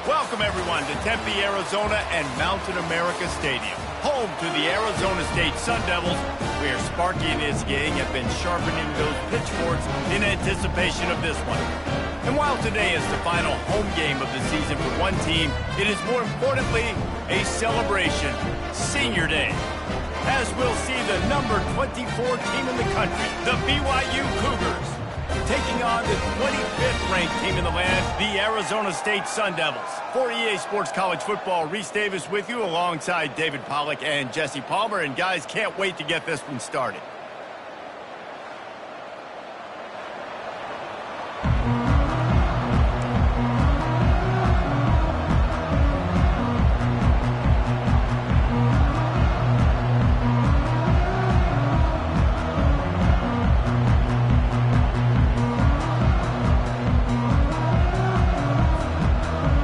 Welcome, everyone, to Tempe, Arizona and Mountain America Stadium, home to the Arizona State Sun Devils, where Sparky and his gang have been sharpening those pitchforks in anticipation of this one. And while today is the final home game of the season for one team, it is more importantly a celebration, Senior Day, as we'll see the number 24 team in the country, the BYU Cougars, taking on the 25th ranked team in the land, the Arizona State Sun Devils. For EA Sports College Football, Reese Davis with you alongside David Pollack and Jesse Palmer. And guys, can't wait to get this one started.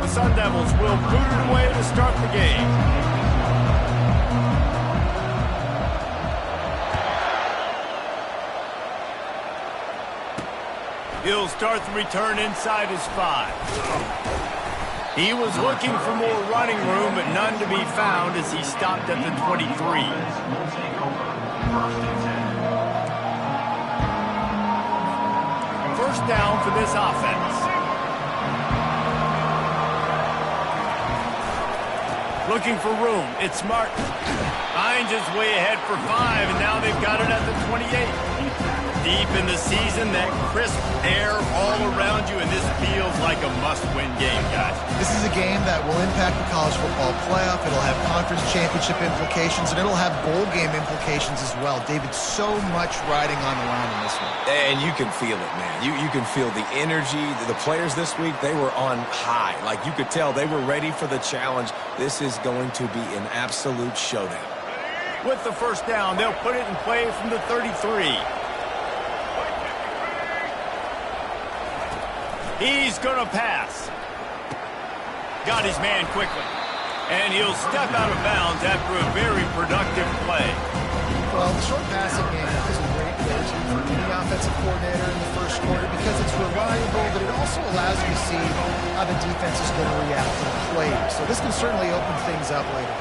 Sun Devils will boot it away to start the game. He'll start the return inside his 5. He was looking for more running room, but none to be found as he stopped at the 23. First down for this offense. Looking for room. It's Martin. Hines is way ahead for 5, and now they've got it at the 28. Deep in the season, that crisp air all around you, and this feels like a must-win game, guys. This is a game that will impact the college football playoff. It'll have conference championship implications, and it'll have bowl game implications as well. David, so much riding on the line in this one. And you can feel it, man. You can feel the energy. The players this week, they were on high. Like, you could tell they were ready for the challenge. This is going to be an absolute showdown. With the first down, they'll put it in play from the 33. He's going to pass. Got his man quickly. And he'll step out of bounds after a very productive play. Well, the short passing game is a great go-to for any offensive coordinator in the first quarter because it's reliable, but it also allows you to see how the defense is going to react to the plays. So this can certainly open things up later.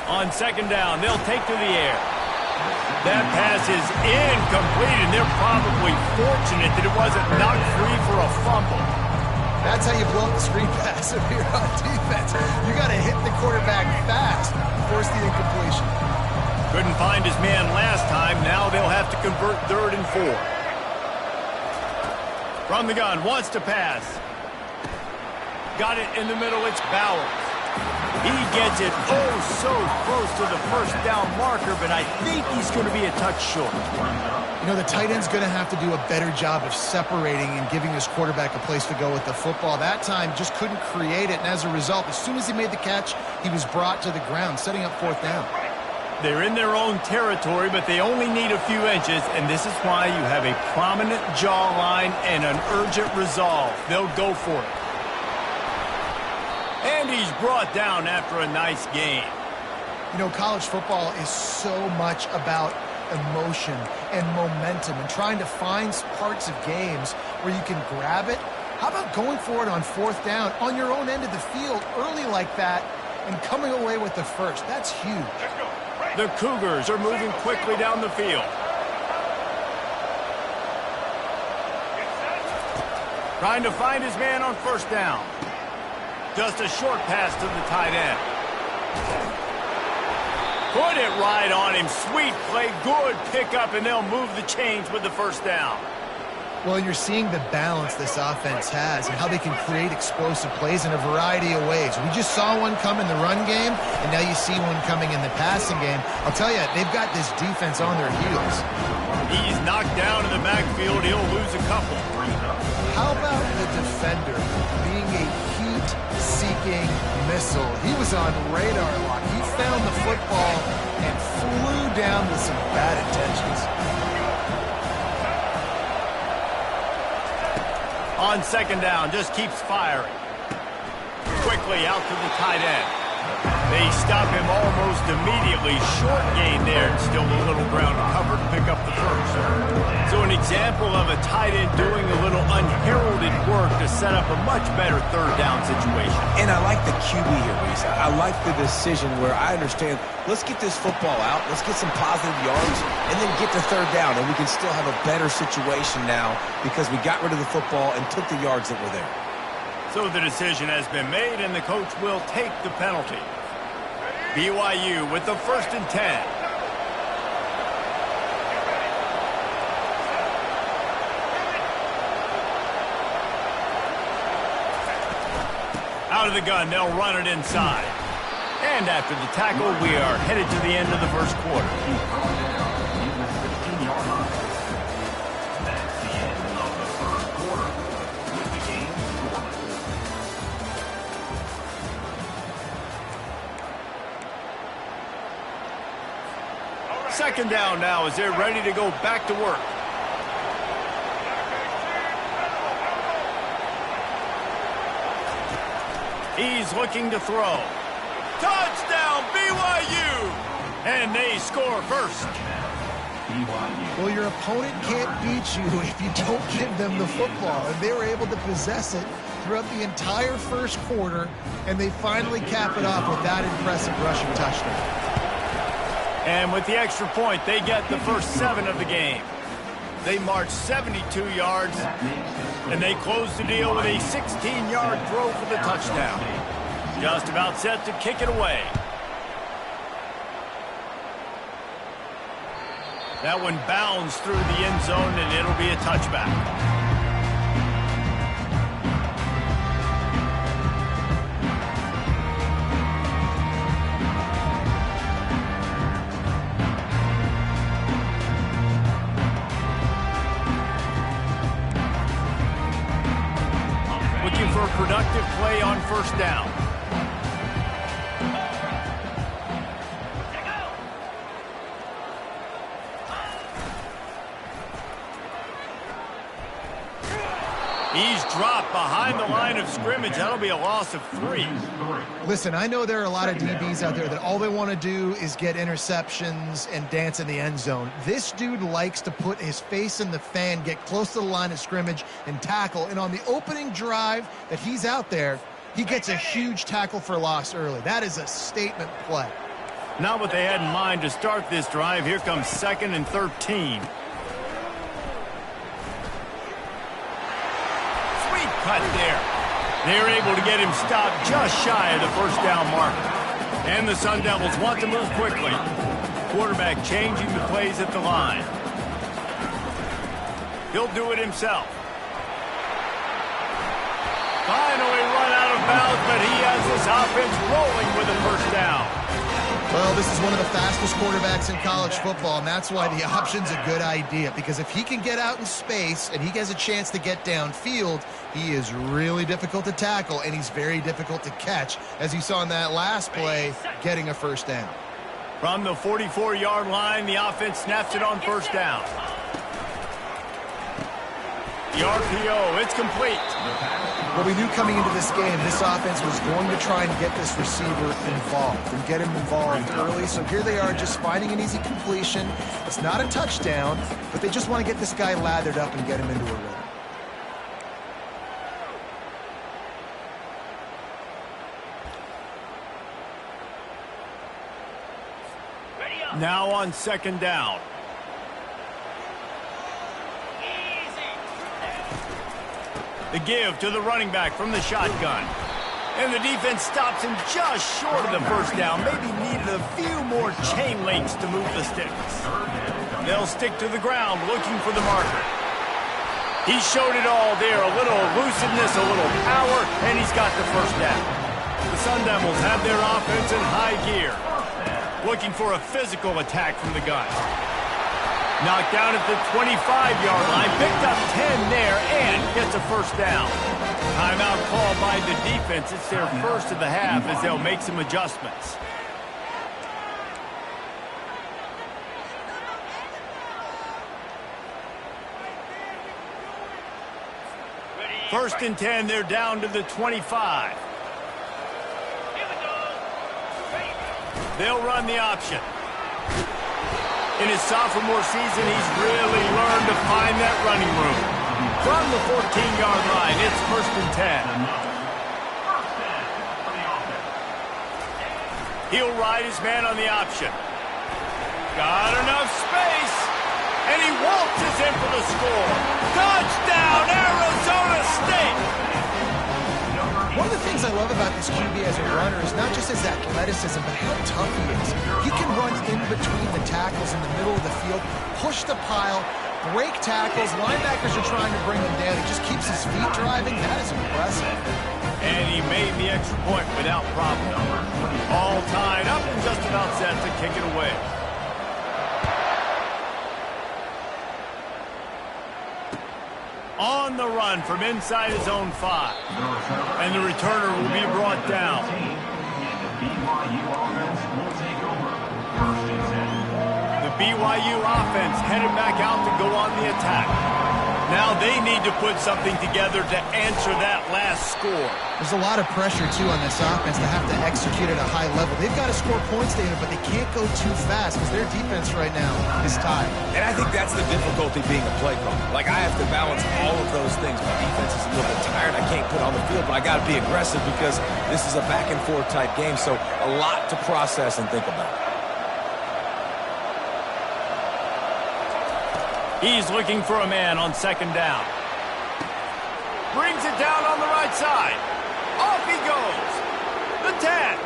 On second down, they'll take to the air. That pass is incomplete, and they're probably fortunate that it wasn't knocked free for a fumble. That's how you blow up the screen pass if you're on defense. You got to hit the quarterback fast to force the incompletion. Couldn't find his man last time. Now they'll have to convert 3rd and 4. From the gun, wants to pass. Got it in the middle. It's Bowers. He gets it so close to the first down marker, but I think he's going to be a touch short. You know, the tight end's going to have to do a better job of separating and giving his quarterback a place to go with the football. That time just couldn't create it, and as a result, as soon as he made the catch, he was brought to the ground, setting up 4th down. They're in their own territory, but they only need a few inches, and this is why you have a prominent jawline and an urgent resolve. They'll go for it. And he's brought down after a nice gain. You know, college football is so much about emotion and momentum and trying to find parts of games where you can grab it. How about going for it on 4th down on your own end of the field early like that and coming away with the first? That's huge. The Cougars are moving quickly down the field. Trying to find his man on first down. Just a short pass to the tight end. Put it right on him. Sweet play. Good pickup, and they'll move the chains with the first down. Well, you're seeing the balance this offense has and how they can create explosive plays in a variety of ways. We just saw one come in the run game, and now you see one coming in the passing game. I'll tell you, they've got this defense on their heels. He's knocked down in the backfield. He'll lose a couple. How about the defender being a heat-seeking missile? He was on radar lock. He found the football and flew down with some bad intentions. On second down, just keeps firing. Quickly out to the tight end. They stop him almost immediately. Short gain there, and still a little ground covered to pick up the first. So an example of a tight end doing a little unheralded work to set up a much better third down situation. And I like the QB here, Reese. I like the decision where I understand, let's get this football out, let's get some positive yards, and then get to third down, and we can still have a better situation now because we got rid of the football and took the yards that were there. So the decision has been made, and the coach will take the penalty. BYU with the 1st and 10. Out of the gun, they'll run it inside. And after the tackle, we are headed to the end of the first quarter. Second down now as they're ready to go back to work. He's looking to throw. Touchdown, BYU! And they score first. Well, your opponent can't beat you if you don't give them the football. And they were able to possess it throughout the entire first quarter, and they finally cap it off with that impressive rushing touchdown. And with the extra point, they get the first 7 of the game. They march 72 yards, and they close the deal with a 16-yard throw for the touchdown. Just about set to kick it away. That one bounds through the end zone, and it'll be a touchback. For a productive play on first down. He's dropped behind the line of scrimmage. That'll be a loss of 3. Listen, I know there are a lot of DBs out there that all they want to do is get interceptions and dance in the end zone. This dude likes to put his face in the fan, get close to the line of scrimmage, and tackle. And on the opening drive that he's out there, he gets a huge tackle for loss early. That is a statement play. Not what they had in mind to start this drive. Here comes 2nd and 13. Cut there. They're able to get him stopped just shy of the first down mark. And the Sun Devils want to move quickly. Quarterback changing the plays at the line. He'll do it himself. Finally run out of bounds, but he has this offense rolling with a first down. Well, this is one of the fastest quarterbacks in college football, and that's why the option's a good idea. Because if he can get out in space and he has a chance to get downfield, he is really difficult to tackle, and he's very difficult to catch, as you saw in that last play, getting a first down. From the 44-yard line, the offense snaps it on first down. The RPO, it's complete. Well, we knew coming into this game, this offense was going to try and get this receiver involved and get him involved early. So here they are just finding an easy completion. It's not a touchdown, but they just want to get this guy lathered up and get him into a rhythm. Now on second down. The give to the running back from the shotgun. And the defense stops him just short of the first down. Maybe needed a few more chain links to move the sticks. They'll stick to the ground looking for the marker. He showed it all there. A little elusiveness, a little power, and he's got the first down. The Sun Devils have their offense in high gear. Looking for a physical attack from the gun. Knocked down at the 25-yard line. Picked up 10 there and gets a first down. Timeout called by the defense. It's their first of the half as they'll make some adjustments. First and 10, they're down to the 25. They'll run the option. In his sophomore season, he's really learned to find that running room. From the 14-yard line, it's first and 10. He'll ride his man on the option. Got enough space. And he waltzes in for the score. Touchdown, Arizona State! One of the things I love about this QB as a runner is not just his athleticism, but how tough he is. He can run in between the tackles in the middle of the field, push the pile, break tackles. Linebackers are trying to bring him down. He just keeps his feet driving. That is impressive. And he made the extra point without problem. All tied up and just about set to kick it away. On the run from inside his own 5. And the returner will be brought down. The BYU offense headed back out to go on the attack. Now they need to put something together to answer that last score. There's a lot of pressure, too, on this offense to have to execute at a high level. They've got to score points, David, but they can't go too fast because their defense right now is tied. And I think that's the difficulty being a play caller. Like, I have to balance all of those things. My defense is a little bit tired. I can't put on the field, but I got to be aggressive because this is a back-and-forth type game, so a lot to process and think about. He's looking for a man on second down. Brings it down on the right side. Off he goes. The 10.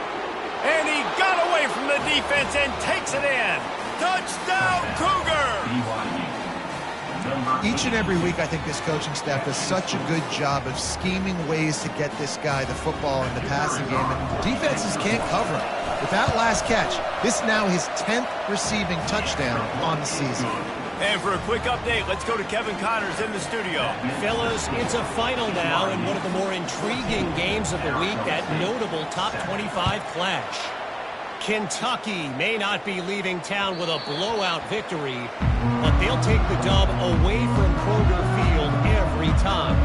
And he got away from the defense and takes it in. Touchdown, Cougar! Each and every week, I think this coaching staff does such a good job of scheming ways to get this guy the football in the passing game, and defenses can't cover him. With that last catch, this is now his 10th receiving touchdown on the season. And for a quick update, let's go to Kevin Connors in the studio. Fellas, it's a final now in one of the more intriguing games of the week, that notable top 25 clash. Kentucky may not be leaving town with a blowout victory, but they'll take the dub away from Kroger Field every time.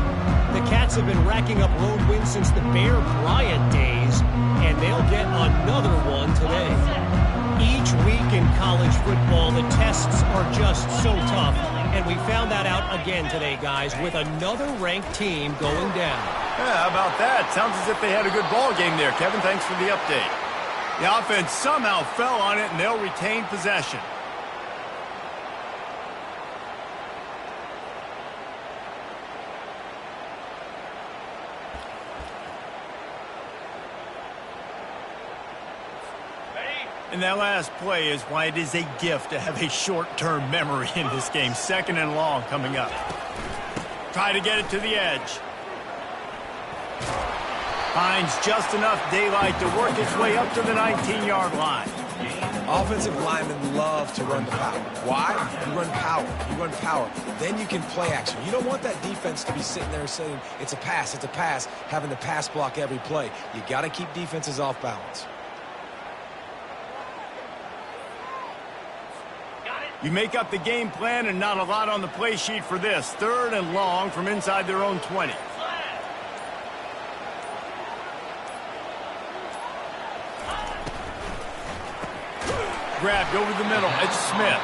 The Cats have been racking up road wins since the Bear Bryant days, and they'll get another one today. Each week in college football, the tests are just so tough, and we found that out again today, guys, with another ranked team going down. Yeah, how about that? Sounds as if they had a good ball game there. Kevin, thanks for the update. The offense somehow fell on it, and they'll retain possession. And that last play is why it is a gift to have a short-term memory in this game. Second and long coming up. Try to get it to the edge. Finds just enough daylight to work its way up to the 19-yard line. Offensive linemen love to run the power. Why? You run power. You run power. Then you can play action. You don't want that defense to be sitting there saying, it's a pass, having to pass block every play. You got to keep defenses off balance. You make up the game plan and not a lot on the play sheet for this. Third and long from inside their own 20. Grabbed over the middle. It's Smith.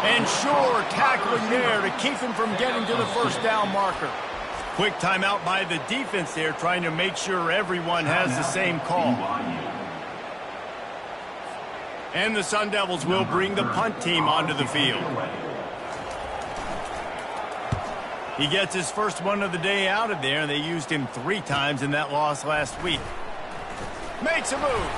And sure, tackling there to keep him from getting to the first down marker. Quick timeout by the defense there, trying to make sure everyone has the same call. And the Sun Devils will bring the punt team onto the field. He gets his first one of the day out of there, and they used him 3 times in that loss last week. Makes a move.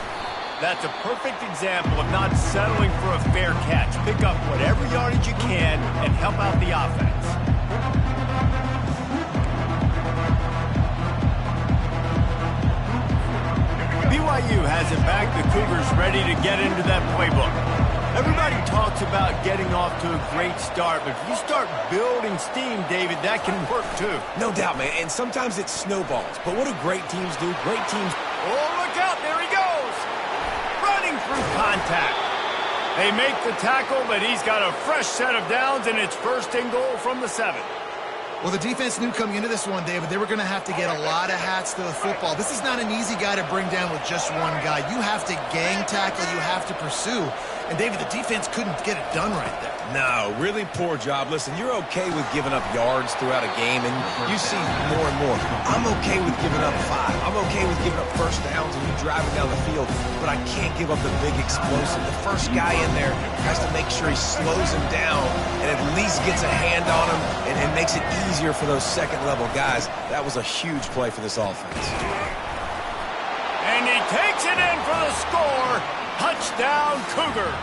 That's a perfect example of not settling for a fair catch. Pick up whatever yardage you can and help out the offense. BYU has it back. The Cougars ready to get into that playbook. Everybody talks about getting off to a great start, but if you start building steam, David, that can work too. No doubt, man, and sometimes it snowballs. But what do great teams do? Great teams... Oh, look out, there he goes! Running through contact. They make the tackle, but he's got a fresh set of downs, and it's 1st and goal from the 7. Well, the defense knew coming into this one, David, they were going to have to get a lot of hats to the football. This is not an easy guy to bring down with just one guy. You have to gang tackle, you have to pursue. And, David, the defense couldn't get it done right there. No, really poor job. Listen, you're okay with giving up yards throughout a game, and you see more and more. I'm okay with giving up 5. I'm okay with giving up 1st downs and you driving down the field, but I can't give up the big explosive. The first guy in there has to make sure he slows him down and at least gets a hand on him and makes it easier for those second-level guys. That was a huge play for this offense. And he takes it in for the score. Touchdown, Cougars.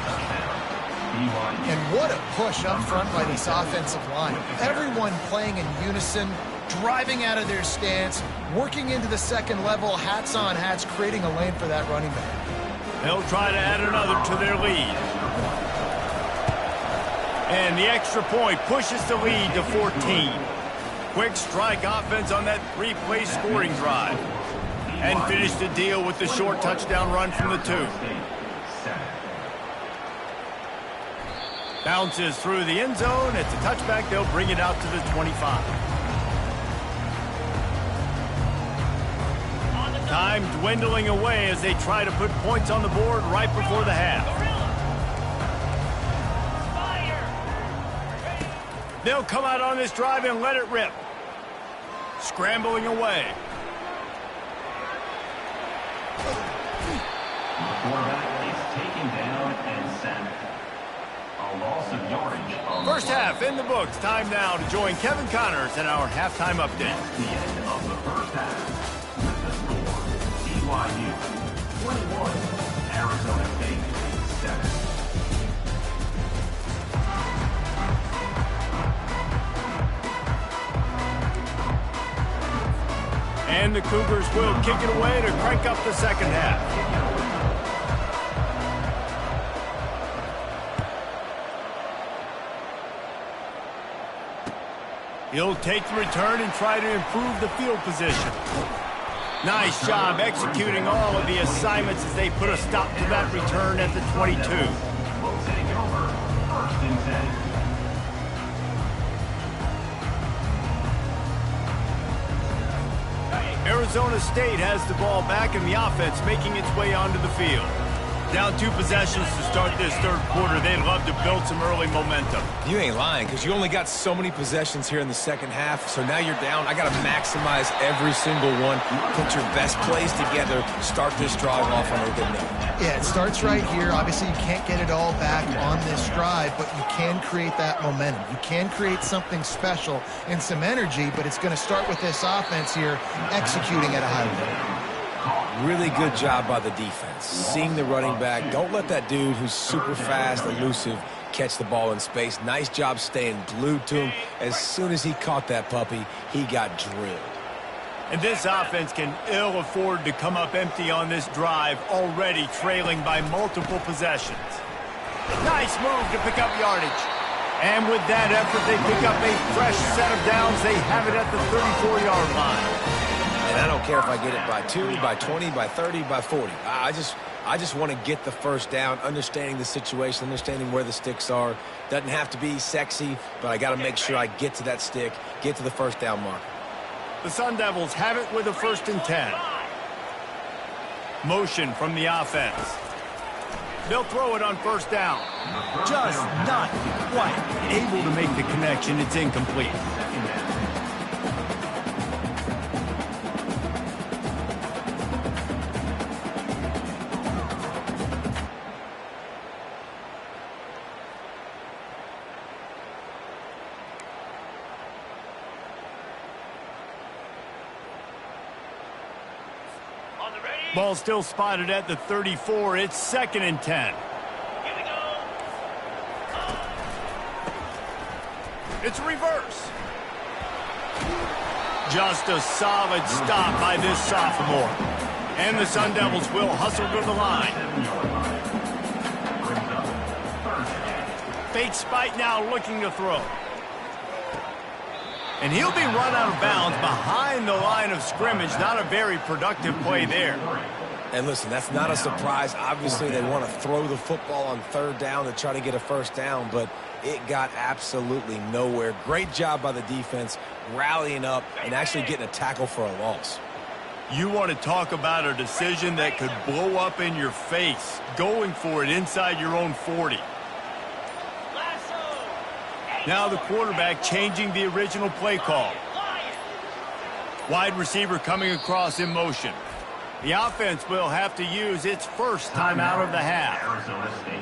And what a push up front by this offensive line. Everyone playing in unison, driving out of their stance, working into the second level, hats on hats, creating a lane for that running back. They'll try to add another to their lead. And the extra point pushes the lead to 14. Quick strike offense on that 3-play scoring drive. And finish the deal with the short touchdown run from the 2. Bounces through the end zone. It's a touchback. They'll bring it out to the 25. Time dwindling away as they try to put points on the board right before the half. They'll come out on this drive and let it rip. Scrambling away. The quarterback is taken down and sent. A loss of yardage. First half in the books. Time now to join Kevin Connors in our halftime update. The end of the first half. With the score, BYU 21, Arizona State 7. And the Cougars will kick it away to crank up the second half. He'll take the return and try to improve the field position. Nice job executing all of the assignments as they put a stop to that return at the 22. Will take over 1st and 10. Arizona State has the ball back and the offense making its way onto the field. Down 2 possessions to start this 3rd quarter. They'd love to build some early momentum. You ain't lying, because you only got so many possessions here in the second half, so now you're down. I got to maximize every single one. Put your best plays together. Start this drive off on a good note. Yeah, it starts right here. Obviously, you can't get it all back on this drive, but you can create that momentum. You can create something special and some energy, but it's going to start with this offense here executing at a high level. Really good job by the defense. Seeing the running back. Don't let that dude who's super fast, elusive, catch the ball in space. Nice job staying glued to him. As soon as he caught that puppy, he got drilled. And this offense can ill afford to come up empty on this drive, already trailing by multiple possessions. Nice move to pick up yardage. And with that effort, they pick up a fresh set of downs. They have it at the 34-yard line. And I don't care if I get it by 2, by 20, by 30, by 40. I just want to get the first down, understanding the situation, understanding where the sticks are. Doesn't have to be sexy, but I got to make sure I get to that stick, get to the first down mark. The Sun Devils have it with a 1st and 10. Motion from the offense. They'll throw it on 1st down. Just not quite able to make the connection. It's incomplete. Ball still spotted at the 34. It's 2nd and 10. It's reverse. Just a solid stop by this sophomore. And the Sun Devils will hustle to the line. Fake spike now, looking to throw. And he'll be run out of bounds behind the line of scrimmage. Not a very productive play there. And listen, that's not a surprise. Obviously, they want to throw the football on 3rd down to try to get a 1st down, but it got absolutely nowhere. Great job by the defense, rallying up and actually getting a tackle for a loss. You want to talk about a decision that could blow up in your face, going for it inside your own 40. Now the quarterback changing the original play call. Wide receiver coming across in motion. The offense will have to use its first timeout of the half. Arizona State.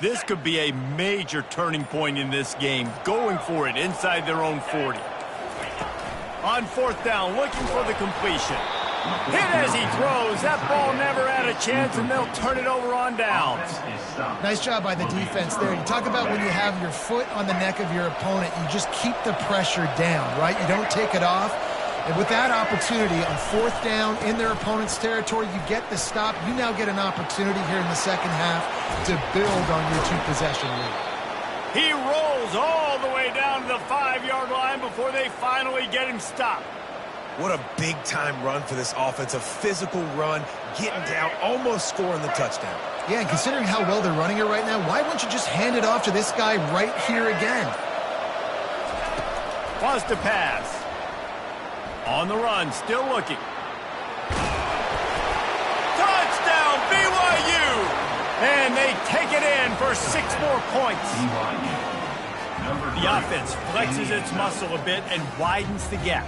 This could be a major turning point in this game, going for it inside their own 40. On 4th down, looking for the completion. Hit as he throws. That ball never had a chance, and they'll turn it over on downs. Nice job by the defense there. You talk about when you have your foot on the neck of your opponent, you just keep the pressure down, right? You don't take it off. And with that opportunity on 4th down in their opponent's territory, you get the stop. You now get an opportunity here in the 2nd half to build on your 2-possession lead. He rolls all the way down to the 5-yard line before they finally get him stopped. What a big-time run for this offense. A physical run, getting down, almost scoring the touchdown. Yeah, and considering how well they're running it right now, why wouldn't you just hand it off to this guy right here again? Wants to pass. On the run, still looking. Touchdown, BYU! And they take it in for 6 more points. The offense flexes its muscle a bit and widens the gap.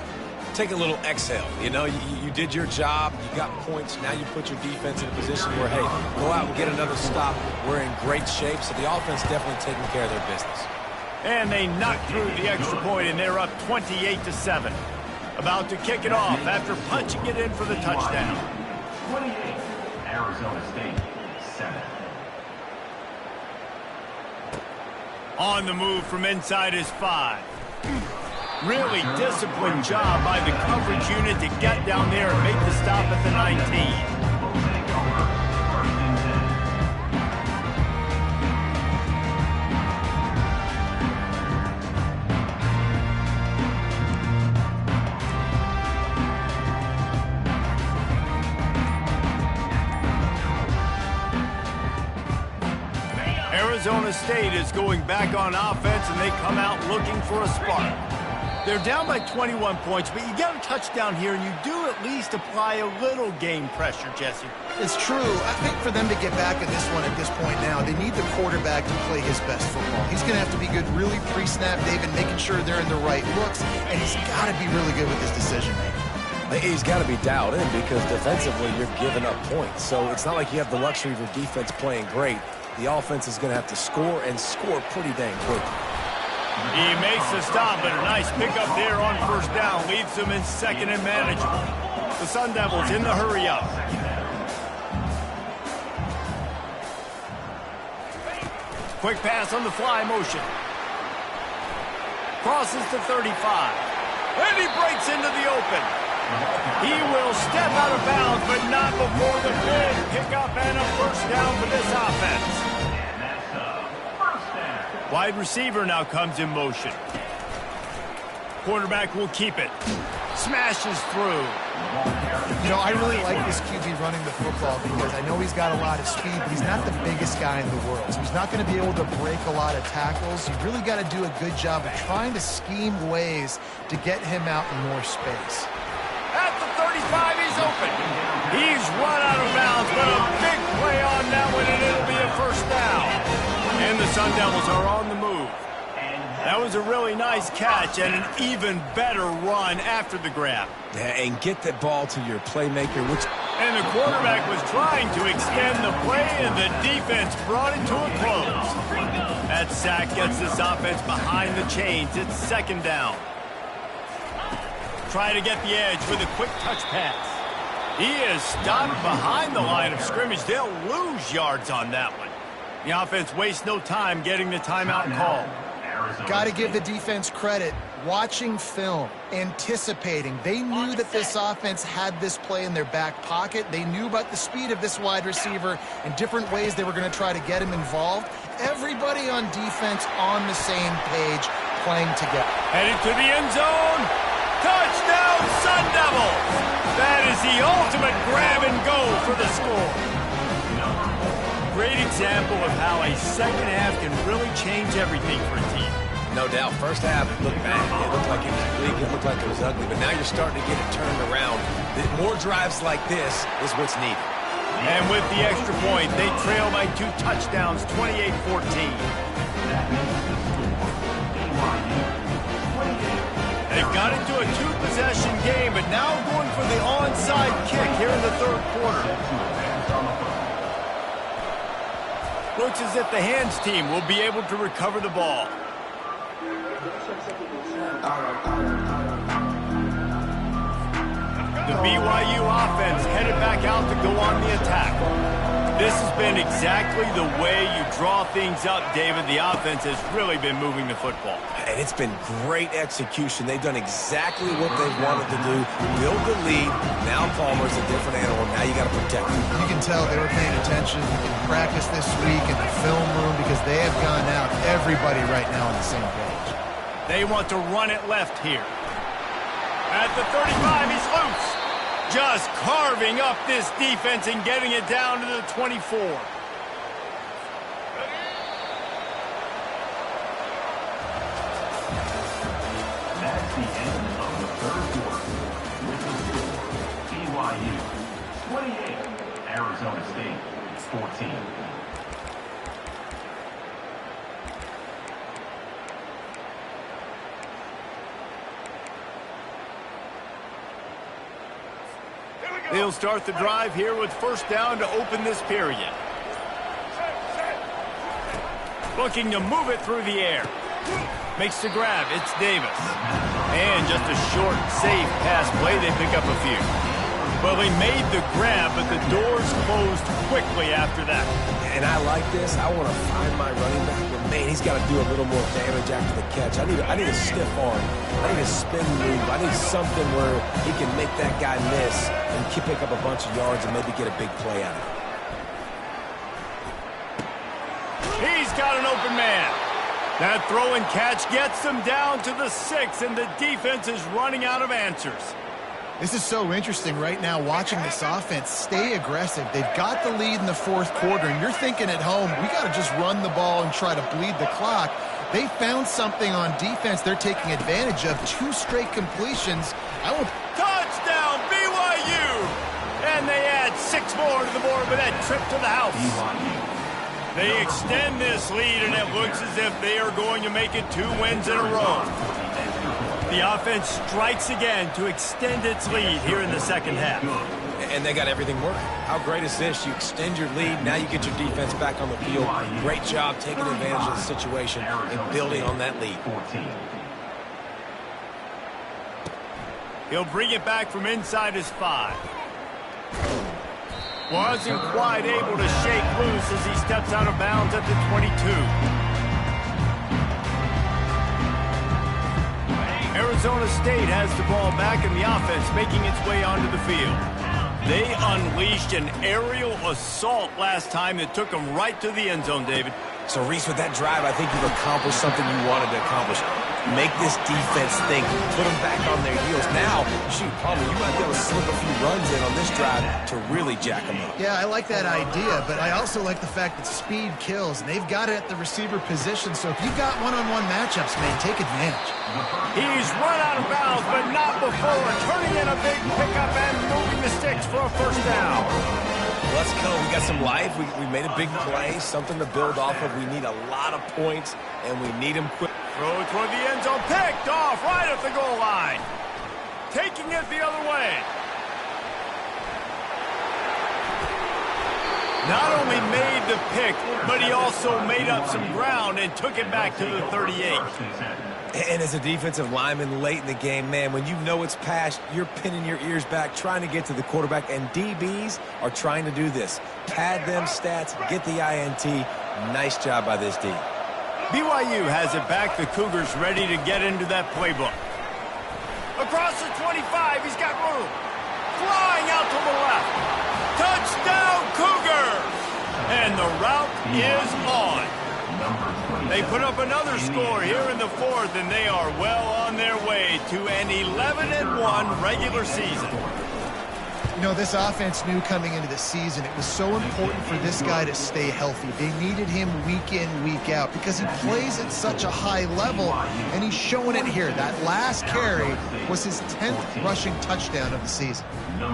Take a little exhale. You know, you did your job. You got points. Now you put your defense in a position where, hey, go out and get another stop. We're in great shape, so the offense definitely taking care of their business. And they knock through the extra point, and they're up 28-7. About to kick it off after punching it in for the touchdown. 28, Arizona State, 7. On the move from inside his 5. Really disciplined job by the coverage unit to get down there and make the stop at the 19. Arizona State is going back on offense, and they come out looking for a spark. They're down by 21 points, but you get a touchdown here, and you do at least apply a little game pressure, Jesse. It's true. I think for them to get back in this one at this point now, they need the quarterback to play his best football. He's going to have to be good really pre-snap, David, making sure they're in the right looks, and he's got to be really good with his decision-making. He's got to be dialed in because defensively you're giving up points. So it's not like you have the luxury of your defense playing great. The offense is going to have to score and score pretty dang quick. He makes the stop, but a nice pickup there on 1st down. Leaves them in 2nd and manageable. The Sun Devils in the hurry-up. Quick pass on the fly motion. Crosses to 35. And he breaks into the open. He will step out of bounds, but not before the big pickup and a 1st down for this offense. And that's a 1st down. Wide receiver now comes in motion. Quarterback will keep it. Smashes through. You know, I really like this QB running the football because I know he's got a lot of speed, but he's not the biggest guy in the world. So he's not going to be able to break a lot of tackles. You really got to do a good job of trying to scheme ways to get him out in more space. At the 35, he's open. He's run out of bounds, but a big play on that one, and it'll be a 1st down. And the Sun Devils are on the move. And That was a really nice catch and an even better run after the grab. Yeah, and get the ball to your playmaker, which... And the quarterback was trying to extend the play, and the defense brought it to a close. That sack gets this offense behind the chains. It's second down. Try to get the edge with a quick touch pass. He is stopped behind the line of scrimmage. They'll lose yards on that one. The offense wastes no time getting the timeout call. Got to give the defense credit. Watching film, anticipating. They knew that this offense had this play in their back pocket. They knew about the speed of this wide receiver and different ways they were going to try to get him involved. Everybody on defense on the same page, playing together. Headed to the end zone. Touchdown, Sun Devils! That is the ultimate grab and go for the score. Great example of how a second half can really change everything for a team. No doubt. First half, it looked bad. It looked like it was bleak. It looked like it was ugly. But now you're starting to get it turned around. More drives like this is what's needed. And with the extra point, they trail by 2 touchdowns, 28-14. They've got into a 2-possession game, but now going for the onside kick here in the third quarter. Looks as if the hands team will be able to recover the ball. The BYU offense headed back out to go on the attack. This has been exactly the way you draw things up, David. The offense has really been moving the football. And it's been great execution. They've done exactly what they've wanted to do. Build the lead. Now Palmer's a different animal. Now you got to protect him. You can tell they were paying attention in practice this week in the film room because they have gone out, everybody right now on the same page. They want to run it left here. At the 35, he's loose. Just carving up this defense and getting it down to the 24. That's the end of the third quarter. With the score, BYU 28, Arizona State 14. They'll start the drive here with first down to open this period. Looking to move it through the air. Makes the grab. It's Davis. And just a short, safe pass play. They pick up a few. Well, they made the grab, but the doors closed quickly after that. And I like this. I want to find my running back, but man, he's got to do a little more damage after the catch. I need a stiff arm. I need a spin move. I need something where he can make that guy miss and pick up a bunch of yards and maybe get a big play out of it. He's got an open man. That throw and catch gets them down to the 6, and the defense is running out of answers. This is so interesting right now watching this offense stay aggressive. They've got the lead in the fourth quarter, and you're thinking at home, we got to just run the ball and try to bleed the clock. They found something on defense they're taking advantage of. 2 straight completions. Touchdown, BYU! And they add 6 more to the board with that trip to the house. They extend this lead, and it looks as if they are going to make it 2 wins in a row. The offense strikes again to extend its lead here in the second half. And they got everything working. How great is this? You extend your lead, now you get your defense back on the field. Great job taking advantage of the situation and building on that lead. He'll bring it back from inside his 5. Wasn't quite able to shake loose as he steps out of bounds at the 22. Arizona State has the ball back in the offense, making its way onto the field. They unleashed an aerial assault last time that took them right to the end zone, David. So, Reese, with that drive, I think you've accomplished something you wanted to accomplish. Make this defense think. Put them back on their heels. Now, shoot, Palmer, you might be able to slip a few runs in on this drive to really jack them up. Yeah, I like that idea, but I also like the fact that speed kills. They've got it at the receiver position, so if you've got one-on-one matchups, man, take advantage. He's run out of bounds, but not before turning in a big pickup and moving the sticks for a first down. Let's go. We got some life. We made a big play, something to build off of. We need a lot of points, and we need them quick. Throw toward the end zone, picked off right at the goal line. Taking it the other way. Not only made the pick, but he also made up some ground and took it back to the 38. And as a defensive lineman late in the game, man, when you know it's past, you're pinning your ears back, trying to get to the quarterback, and DBs are trying to do this. Pad them stats, get the INT. Nice job by this D. BYU has it back. The Cougars ready to get into that playbook. Across the 25, he's got room. Flying out to the left. Touchdown, Cougars! And the route is on. They put up another score here in the fourth, and they are well on their way to an 11-1 regular season. You know, this offense knew coming into the season it was so important for this guy to stay healthy. They needed him week in, week out because he plays at such a high level, and he's showing it here. That last carry was his 10th rushing touchdown of the season.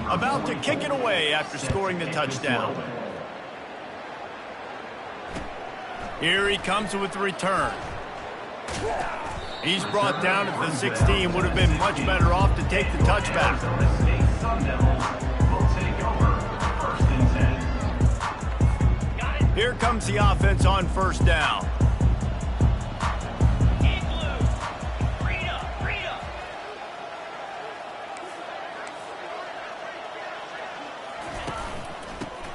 About to kick it away after scoring the touchdown. Here he comes with the return. He's brought down at the 16. Would have been much better off to take the touchback. Here comes the offense on first down.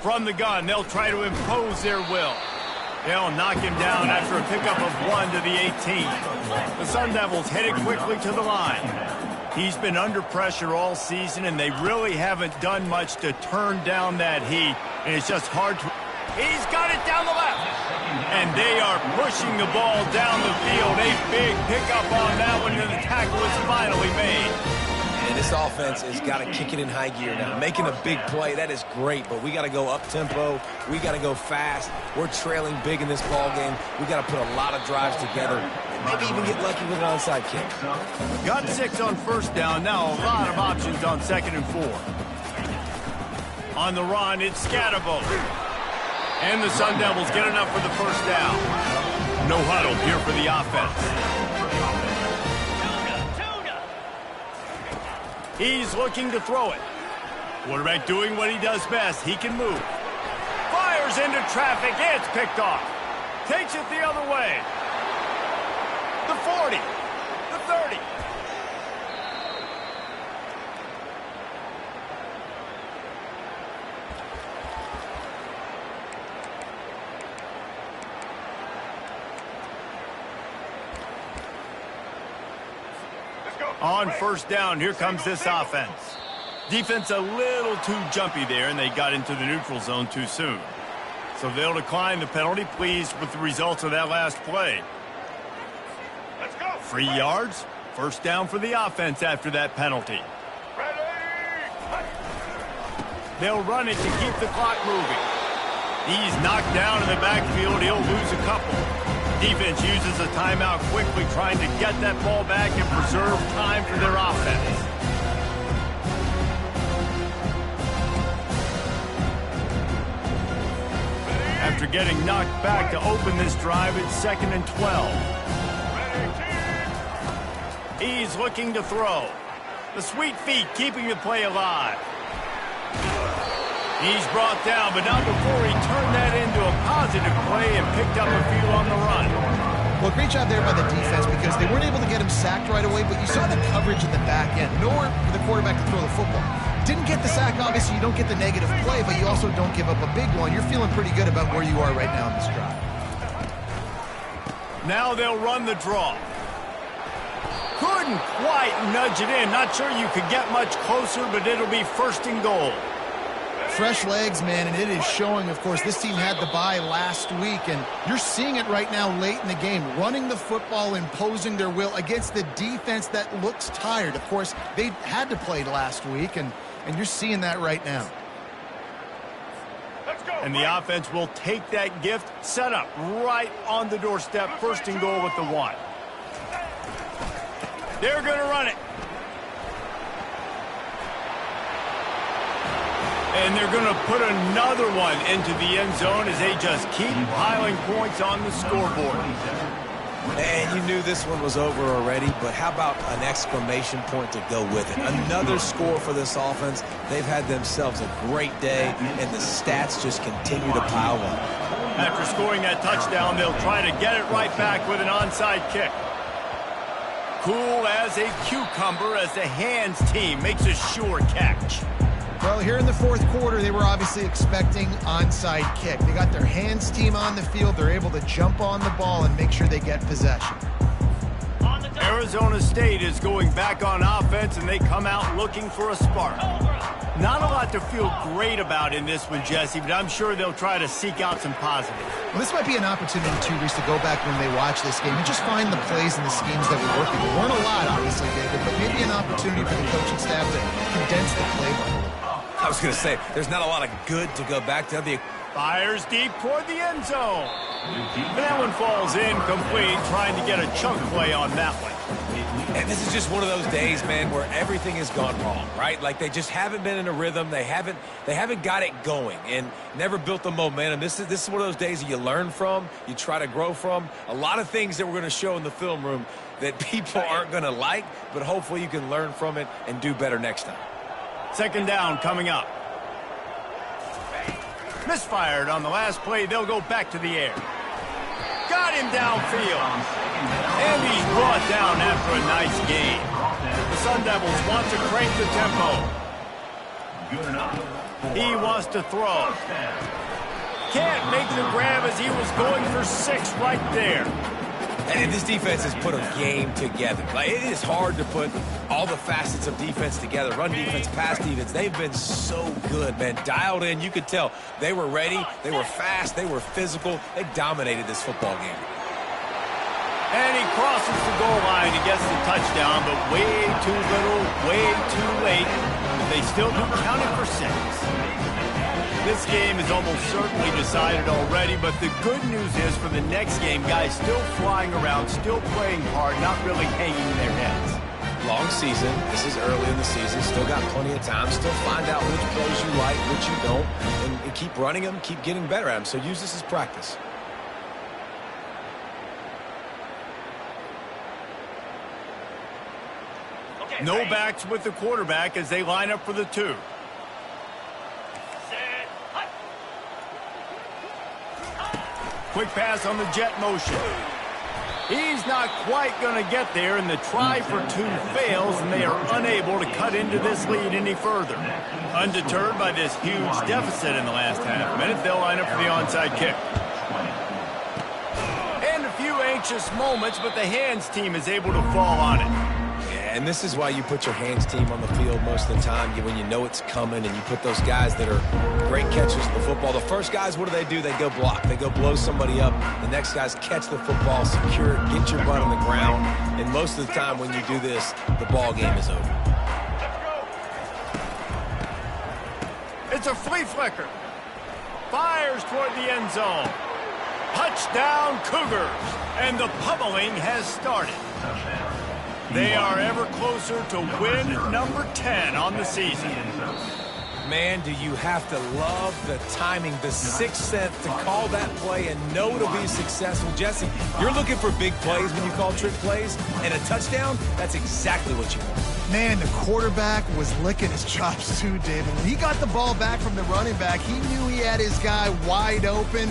From the gun, they'll try to impose their will. They'll knock him down after a pickup of 1 to the 18. The Sun Devils headed quickly to the line. He's been under pressure all season, and they really haven't done much to turn down that heat. And it's just hard to... He's got it down the left. And they are pushing the ball down the field. A big pickup on that one, and the tackle is finally made. And this offense has got to kick it in high gear now. Making a big play, that is great, but we got to go up-tempo. We got to go fast. We're trailing big in this ball game. We got to put a lot of drives together and maybe even get lucky with an onside kick. Got 6 on first down. Now a lot of options on 2nd and 4. On the run, it's Scatterbo. And the Sun Devils get enough for the first down. No huddle here for the offense. He's looking to throw it. Quarterback doing what he does best. He can move. Fires into traffic. It's picked off. Takes it the other way. The 40. The 30. On first down, here comes this offense. Defense a little too jumpy there, and they got into the neutral zone too soon. So they'll decline the penalty, pleased with the results of that last play. Let's go. 3 yards, first down for the offense after that penalty. They'll run it to keep the clock moving. He's knocked down in the backfield. He'll lose a couple. Defense uses a timeout quickly, trying to get that ball back and preserve time for their offense. After getting knocked back to open this drive, it's 2nd and 12. He's looking to throw. The sweet feet keeping the play alive. He's brought down, but not before he turned that into a positive play and picked up a few on the run. Well, great job there by the defense because they weren't able to get him sacked right away, but you saw the coverage in the back end. Nowhere for the quarterback to throw the football. Didn't get the sack, obviously. You don't get the negative play, but you also don't give up a big one. You're feeling pretty good about where you are right now in this drive. Now they'll run the draw. Couldn't quite nudge it in. Not sure you could get much closer, but it'll be 1st and goal. Fresh legs, man, and it is showing, of course. This team had the bye last week, and you're seeing it right now late in the game. Running the football, imposing their will against the defense that looks tired. Of course, they had to play last week, and you're seeing that right now. Let's go. And the offense will take that gift, set up right on the doorstep. 1st and goal with the 1. They're going to run it. And they're going to put another one into the end zone as they just keep piling points on the scoreboard. And you knew this one was over already, but how about an exclamation point to go with it? Another score for this offense. They've had themselves a great day, and the stats just continue to pile up. After scoring that touchdown, they'll try to get it right back with an onside kick. Cool as a cucumber as the hands team makes a sure catch. Well, here in the fourth quarter, they were obviously expecting onside kick. They got their hands team on the field. They're able to jump on the ball and make sure they get possession. Arizona State is going back on offense, and they come out looking for a spark. Not a lot to feel great about in this one, Jesse, but I'm sure they'll try to seek out some positives. Well, this might be an opportunity, too, Reese, to go back when they watch this game and just find the plays and the schemes that were working. There weren't a lot, obviously, David, but maybe an opportunity for the coaching staff to condense the playbook. I was going to say, there's not a lot of good to go back to. Fires deep toward the end zone. And that one falls incomplete, trying to get a chunk play on that one. And this is just one of those days, man, where everything has gone wrong, right? Like they just haven't been in a rhythm. They haven't got it going and never built the momentum. This is one of those days that you learn from, you try to grow from. A lot of things that we're going to show in the film room that people aren't going to like, but hopefully you can learn from it and do better next time. Second down coming up. Misfired on the last play. They'll go back to the air. Got him downfield. And he's brought down after a nice gain. The Sun Devils want to crank the tempo. He wants to throw. Can't make the grab as he was going for 6 right there. And this defense has put a game together. Like, it is hard to put all the facets of defense together. Run defense, pass defense. They've been so good, man. Dialed in. You could tell they were ready. They were fast. They were physical. They dominated this football game. And he crosses the goal line and gets the touchdown, but way too little, way too late. They still do count it for 6. This game is almost certainly decided already, but the good news is for the next game, guys still flying around, still playing hard, not really hanging their heads. Long season. This is early in the season. Still got plenty of time. Still find out which plays you like, which you don't, and keep running them, keep getting better at them. So use this as practice. No backs with the quarterback as they line up for the 2. Quick pass on the jet motion. He's not quite going to get there, and the try for 2 fails, and they are unable to cut into this lead any further. Undeterred by this huge deficit in the last half minute, they'll line up for the onside kick. And a few anxious moments, but the hands team is able to fall on it. And this is why you put your hands team on the field most of the time, when you know it's coming, and you put those guys that are great catchers of the football. The first guys, what do? They go block. They go blow somebody up. The next guys catch the football, secure it, get your butt on the ground. And most of the time when you do this, the ball game is over. It's a flea flicker. Fires toward the end zone. Touchdown Cougars. And the pummeling has started. They are ever closer to win number 10 on the season. Man, do you have to love the timing, the sixth sense to call that play and know to be successful. Jesse, you're looking for big plays when you call trick plays, and a touchdown, that's exactly what you want. Man, the quarterback was licking his chops too, David. When he got the ball back from the running back, he knew he had his guy wide open.